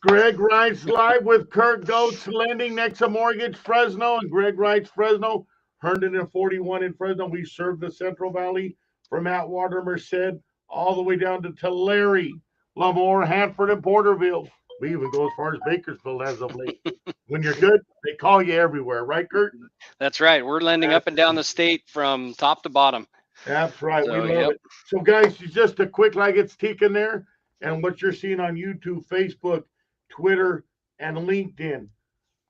Greg Reitz live with Kurt Goetz Lending, Nexa Mortgage, Fresno, and Greg Reitz, Fresno, Herndon and 41 in Fresno. We serve the Central Valley from Atwater, Merced, all the way down to Tulare, Lemoore, Hanford, and Porterville. We even go as far as Bakersfield as of late. When you're good, they call you everywhere, right, Kurt? That's right. We're lending up and down the state from top to bottom. That's right. So, we love it. So, guys, just a quick like it's ticking there, and what you're seeing on YouTube, Facebook, Twitter, and LinkedIn.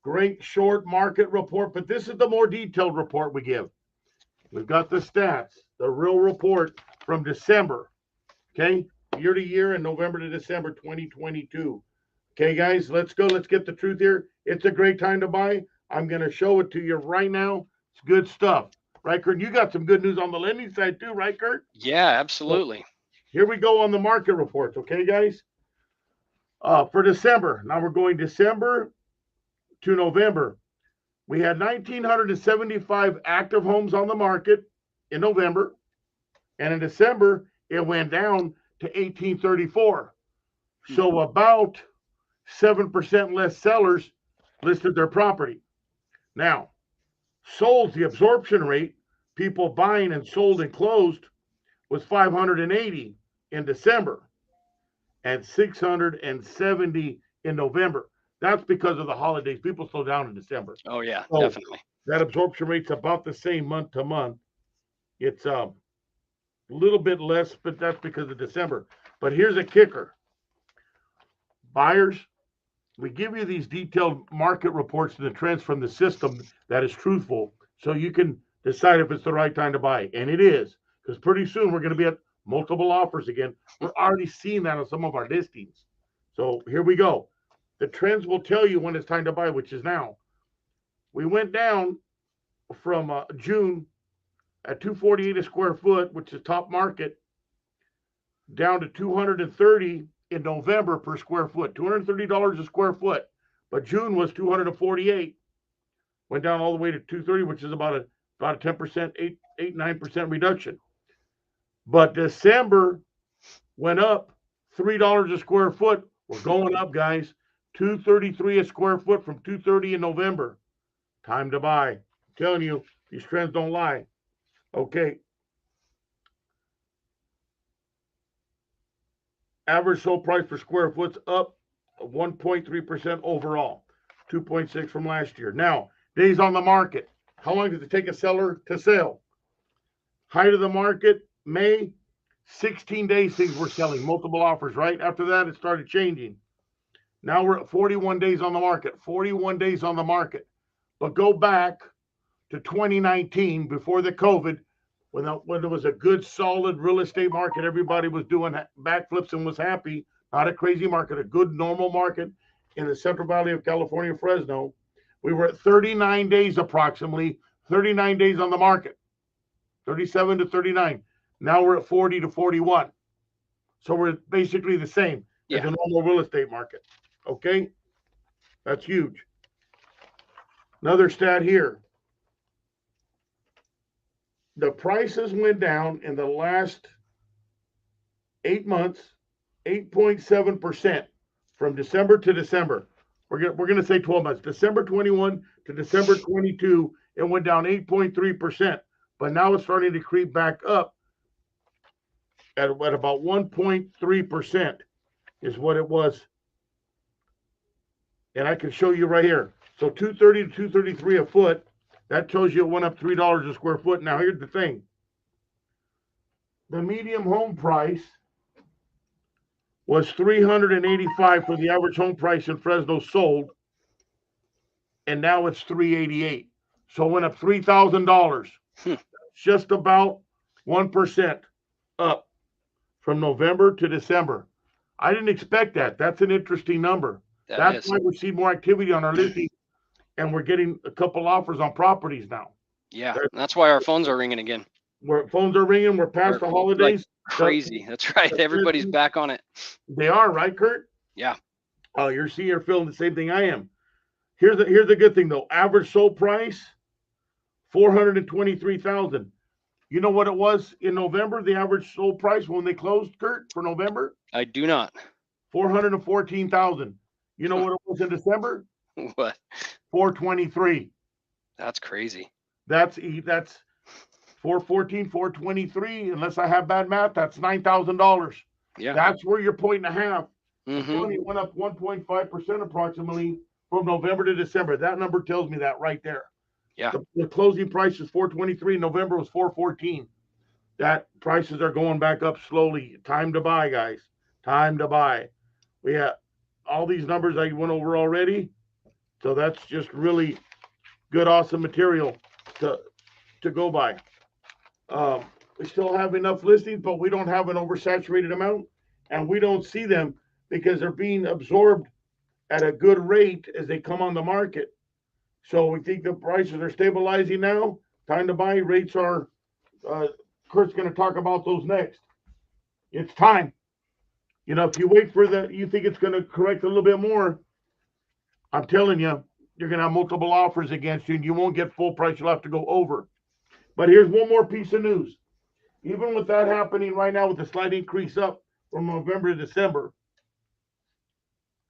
Great short market report, but this is the more detailed report we give. We've got the stats, the real report from December, okay, year to year and November to December 2022. Okay, guys, let's go. Let's get the truth here. It's a great time to buy. I'm going to show it to you right now. It's good stuff. Right, Kurt? You got some good news on the lending side too, right, Kurt? Yeah, absolutely. So here we go on the market reports, okay, guys? For December, now we're going December to November. We had 1,975 active homes on the market in November, and in December, it went down to 1,834. So about 7% less sellers listed their property. Now, sold, the absorption rate, people buying and sold and closed, was 580 in December and 670 in November. That's because of the holidays. People slow down in December. Oh, yeah, So definitely. that absorption rate's about the same month to month. It's a little bit less, but that's because of December. But here's a kicker. Buyers, we give you these detailed market reports and the trends from the system that is truthful, so you can decide if it's the right time to buy. And it is, because pretty soon we're going to be at multiple offers again. We're already seeing that on some of our listings. So here we go. The trends will tell you when it's time to buy, which is now. We went down from June at $248 a square foot, which is top market, down to $230 in November per square foot, $230 a square foot. But June was $248, went down all the way to $230, which is about a 10%, 9% reduction. But December went up $3 a square foot. We're going up, guys. $233 a square foot from $230 in November. Time to buy. I'm telling you, these trends don't lie. Okay. Average sold price per square foot's up 1.3% overall, 2.6 from last year. Now, days on the market. How long does it take a seller to sell? Height of the market, May, 16 days things were selling, multiple offers, right? After that, it started changing. Now we're at 41 days on the market, 41 days on the market. But go back to 2019, before the COVID, when there was a good, solid real estate market, everybody was doing backflips and was happy. Not a crazy market, a good, normal market in the Central Valley of California, Fresno. We were at 39 days approximately, 39 days on the market, 37 to 39. Now we're at 40 to 41. So we're basically the same as the normal real estate market. Okay? That's huge. Another stat here. The prices went down in the last 8 months, 8.7% from December to December. We're going to say 12 months. December 21 to December 22, it went down 8.3%. But now it's starting to creep back up at about 1.3% is what it was. And I can show you right here. So 230 to 233 a foot. That tells you it went up $3 a square foot. Now, here's the thing. The medium home price was $385 for the average home price in Fresno sold, and now it's $388. So it went up $3,000. Just about 1% up from November to December. I didn't expect that. That's an interesting number. That's why we see more activity on our listing. And we're getting a couple offers on properties now. Yeah, that's why our phones are ringing again. Phones are ringing. We're past the holidays. Like crazy. That's right. Everybody's back on it. They are, right, Kurt? Yeah. Oh, you're feeling the same thing I am. Here's the good thing though. Average sold price, $423,000. You know what it was in November? The average sold price when they closed, Kurt, for November? I do not. $414,000. You know what it was in December? What? 423. That's crazy. That's 414, 423. Unless I have bad math, that's $9,000. Yeah. That's where you're pointing a half. I'm Mm-hmm. telling you, it went up 1.5% approximately from November to December. That number tells me that right there. Yeah. The closing price is 423. November was 414. That prices are going back up slowly. Time to buy, guys. Time to buy. We have all these numbers I went over already. So that's just really good, awesome material to go by. We still have enough listings, but we don't have an oversaturated amount, and we don't see them because they're being absorbed at a good rate as they come on the market. So we think the prices are stabilizing now. Time to buy. Rates are. Kurt's going to talk about those next. It's time. You know, if you wait for you think it's going to correct a little bit more. I'm telling you, you're going to have multiple offers against you, and you won't get full price. You'll have to go over. But here's one more piece of news. Even with that happening right now, with the slight increase up from November to December,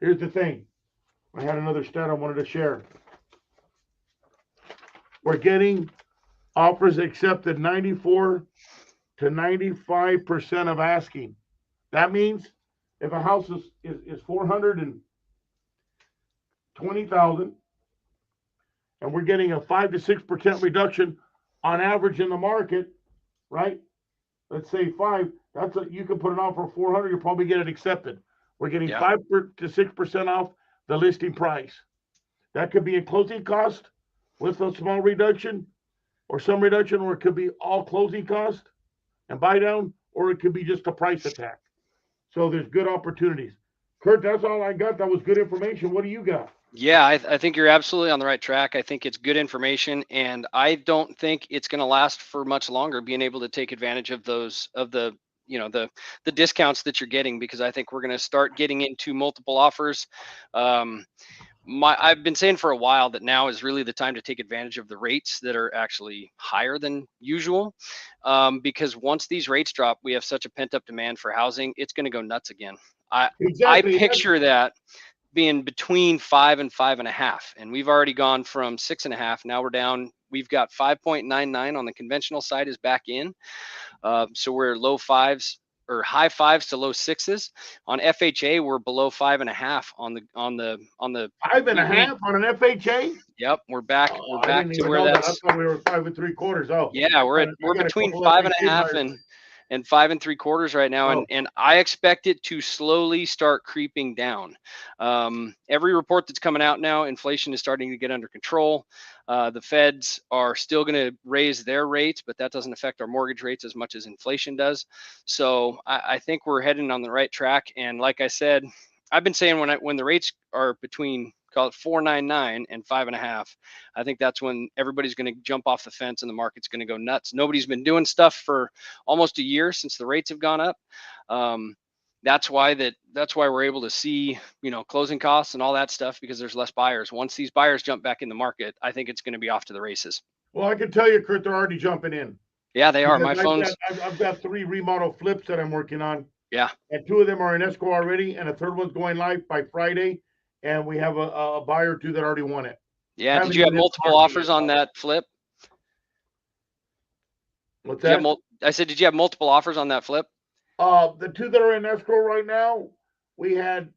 here's the thing. I had another stat I wanted to share. We're getting offers accepted 94 to 95% of asking. That means if a house is 420,000 and we're getting a 5 to 6% reduction on average in the market, right? Let's say 5, you can put an offer of 400, you'll probably get it accepted. We're getting 5 to 6% off the listing price. That could be a closing cost with a small reduction or some reduction, or it could be all closing cost and buy down, or it could be just a price attack. So there's good opportunities. Kurt, that's all I got. That was good information. What do you got? Yeah, I think you're absolutely on the right track. I think it's good information, and I don't think it's going to last for much longer, being able to take advantage of the discounts that you're getting, because I think we're going to start getting into multiple offers. I've been saying for a while that now is really the time to take advantage of the rates that are actually higher than usual, because once these rates drop, we have such a pent up demand for housing. It's going to go nuts again. I picture that being between 5 and 5.5, and we've already gone from 6.5. Now we're down. We've got 5.99 on the conventional side is back in. So we're low 5s or high 5s to low 6s. On FHA, we're below 5.5 on the 5.5 on an FHA. Yep, we're back. We're back to where that's. I thought we were 5 3/4. Oh, yeah, we're between 5.5 and 5 3/4 right now, and I expect it to slowly start creeping down. Every report that's coming out now, inflation is starting to get under control. The feds are still going to raise their rates, but that doesn't affect our mortgage rates as much as inflation does. So I think we're heading on the right track. And like I said, I've been saying when the rates are between, call it 4.99 and 5.5, I think that's when everybody's going to jump off the fence and the market's going to go nuts. Nobody's been doing stuff for almost a year since the rates have gone up. That's why we're able to see, closing costs and all that stuff, because there's less buyers. Once these buyers jump back in the market, I think it's going to be off to the races. Well, I can tell you, Kurt, they're already jumping in. Yeah, they are. My phone's. I've got 3 remodel flips that I'm working on. Yeah. And 2 of them are in escrow already, and a third one's going live by Friday. And we have a buyer or 2 that already won it. Yeah. Did you have multiple offers on that flip? What's that? I said, did you have multiple offers on that flip? The 2 that are in escrow right now, we had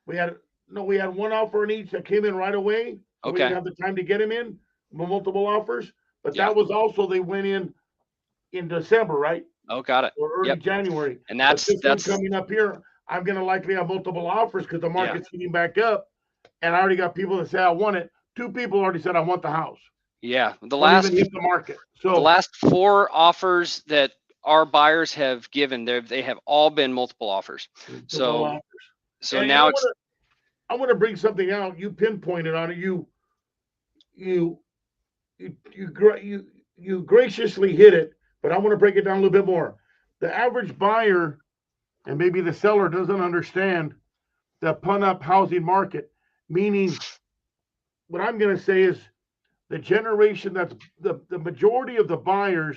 1 offer in each that came in right away. Okay. We didn't have the time to get them in, multiple offers, but that was also, they went in December, right? Oh, got it. Or early January. And that's coming up here. I'm going to likely have multiple offers because the market's heating back up, and I already got people that say I want it. 2 people already said I want the house. Yeah, the market. So the last 4 offers that our buyers have given, they have all been multiple offers. So now I want to bring something out. You pinpointed on it. You graciously hit it, but I want to break it down a little bit more. The average buyer and maybe the seller doesn't understand the pun-up housing market, meaning what I'm going to say is the generation that's the majority of the buyers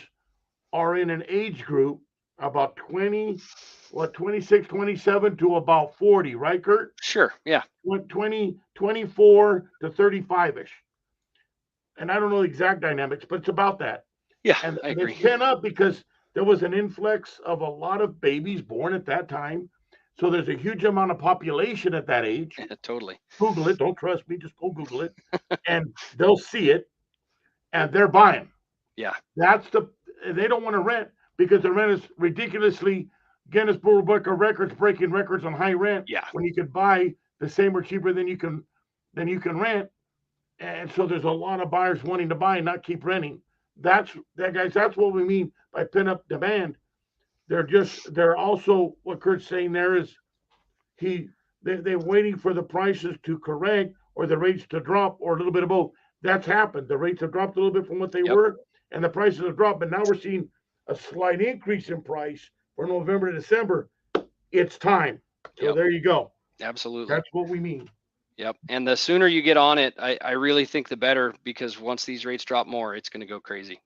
are in an age group about 26, 27 to about 40, right, Kurt? Sure. Yeah. 24 to 35-ish. And I don't know the exact dynamics, but it's about that. Yeah. And I it's agree. pent up because there was an influx of a lot of babies born at that time. So there's a huge amount of population at that age. Totally. Google it. Don't trust me. Just go Google it. And they'll see it and they're buying. Yeah. They don't want to rent because the rent is ridiculously Guinness Book of Records breaking records on high rent. Yeah. When you could buy the same or cheaper than you can rent. And so there's a lot of buyers wanting to buy and not keep renting. Guys. That's what we mean by pent up demand. They're also what Kurt's saying there is they're waiting for the prices to correct or the rates to drop or a little bit of both. That's happened. The rates have dropped a little bit from what they were, and the prices have dropped. But now we're seeing a slight increase in price for November to December. It's time. So there you go. Absolutely. That's what we mean. Yep. And the sooner you get on it, I really think the better, because once these rates drop more, it's going to go crazy.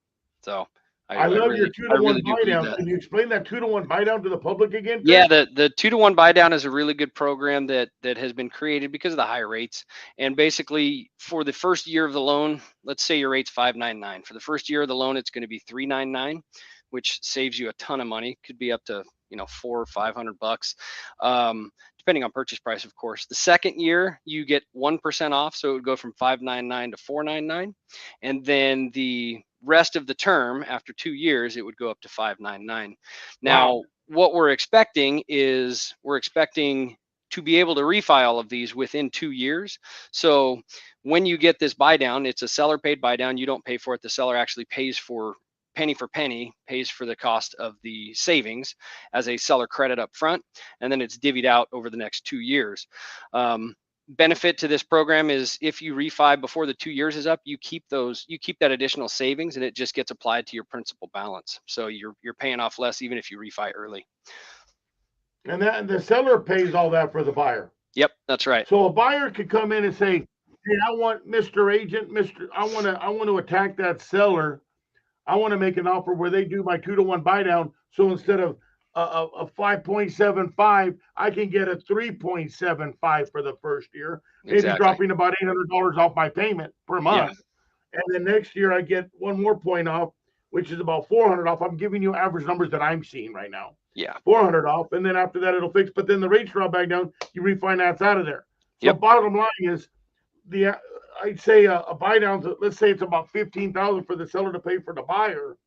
So I love really, your 2-to-1 do buy down. believe that. Can you explain that 2-to-1 buy down to the public again? Kurt? Yeah, the 2-to-1 buy down is a really good program that has been created because of the high rates. And basically, for the first year of the loan, let's say your rate's 599. For the first year of the loan, it's going to be 399, which saves you a ton of money. Could be up to $400 or $500, depending on purchase price, of course. The second year, you get 1% off, so it would go from 599 to 499, and then the rest of the term, after 2 years, it would go up to 599. Now, what we're expecting to be able to refi all of these within 2 years. So when you get this buy down, it's a seller paid buy down. You don't pay for it. The seller actually pays for penny pays for the cost of the savings as a seller credit up front, and then it's divvied out over the next 2 years. Benefit to this program is if you refi before the 2 years is up, you keep that additional savings, and it just gets applied to your principal balance. So you're paying off less even if you refi early. And the seller pays all that for the buyer. Yep, that's right. So a buyer could come in and say, "Hey, I want Mr. Agent, I want to attack that seller. I want to make an offer where they do my 2-to-1 buy down. So instead of a 5.75, I can get a 3.75 for the first year, maybe dropping about $800 off my payment per month. Yeah. And then next year I get one more point off, which is about $400 off. I'm giving you average numbers that I'm seeing right now. Yeah. $400 off. And then after that, it'll fix. But then the rates drop back down. You refinance out of there. So bottom line is I'd say a buy down, let's say it's about $15,000 for the seller to pay for the buyer,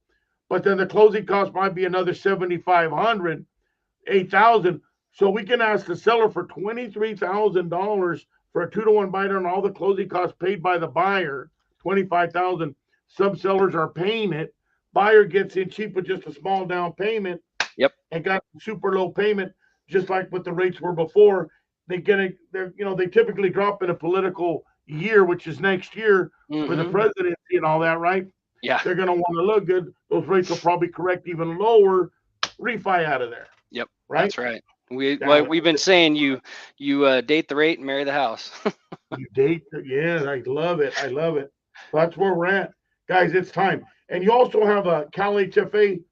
but then the closing cost might be another $7,500, $8,000. So we can ask the seller for $23,000 for a 2-to-1 buy down, all the closing costs paid by the buyer, $25,000. Some sellers are paying it. Buyer gets in cheap with just a small down payment. Yep. And got super low payment, just like what the rates were before. They typically drop in a political year, which is next year for the presidency and all that, right? Yeah. They're going to want to look good. Those rates will probably correct even lower. Refi out of there. Yep. Right. That's right. We've been saying you date the rate and marry the house. You date. Yeah, I love it. I love it. That's where we're at, guys. It's time. And you also have a Cal HFA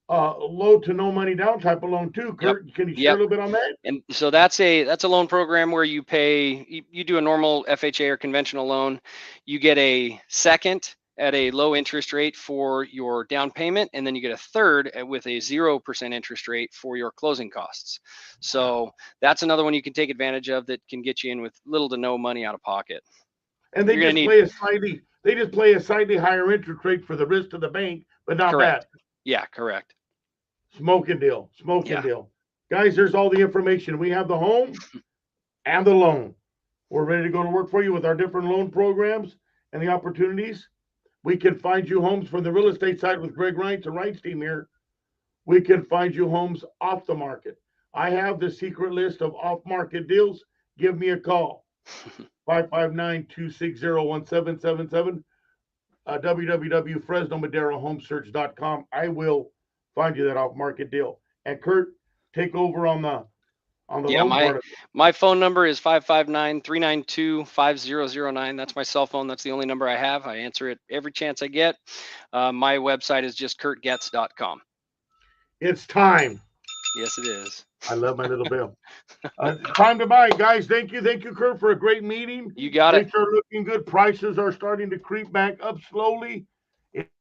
low to no money down type of loan too. Kurt, can you share a little bit on that? And so that's a loan program where you do a normal FHA or conventional loan. You get a second at a low interest rate for your down payment, and then you get a third with a 0% interest rate for your closing costs. So that's another one you can take advantage of that can get you in with little to no money out of pocket. And they just play a slightly higher interest rate for the risk to the bank, but not bad. Yeah, correct. Smoking deal. Guys, there's all the information. We have the home and the loan. We're ready to go to work for you with our different loan programs and the opportunities. We can find you homes from the real estate side with Greg Reitz and Reitz Team here. We can find you homes off the market. I have the secret list of off-market deals. Give me a call. 559-260-1777. www.FresnoMaderoHomesearch.com. I will find you that off-market deal. And Kurt, take over on the loan part of it. My phone number is 559-392-5009. That's my cell phone. That's the only number I have. I answer it every chance I get. My website is just kurtgetz.com. It's time. Yes, it is. I love my little bill. Time to buy, guys. Thank you, Kurt, for a great meeting. You got it. Rates are looking good. Prices are starting to creep back up slowly.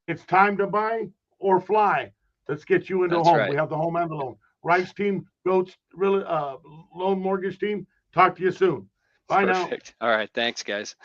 It's time to buy or fly. Let's get you into a That's home. right. We have the home and the loan. Reitz Team, Goats, really, loan mortgage team. Talk to you soon. Bye now. Perfect. All right. Thanks, guys.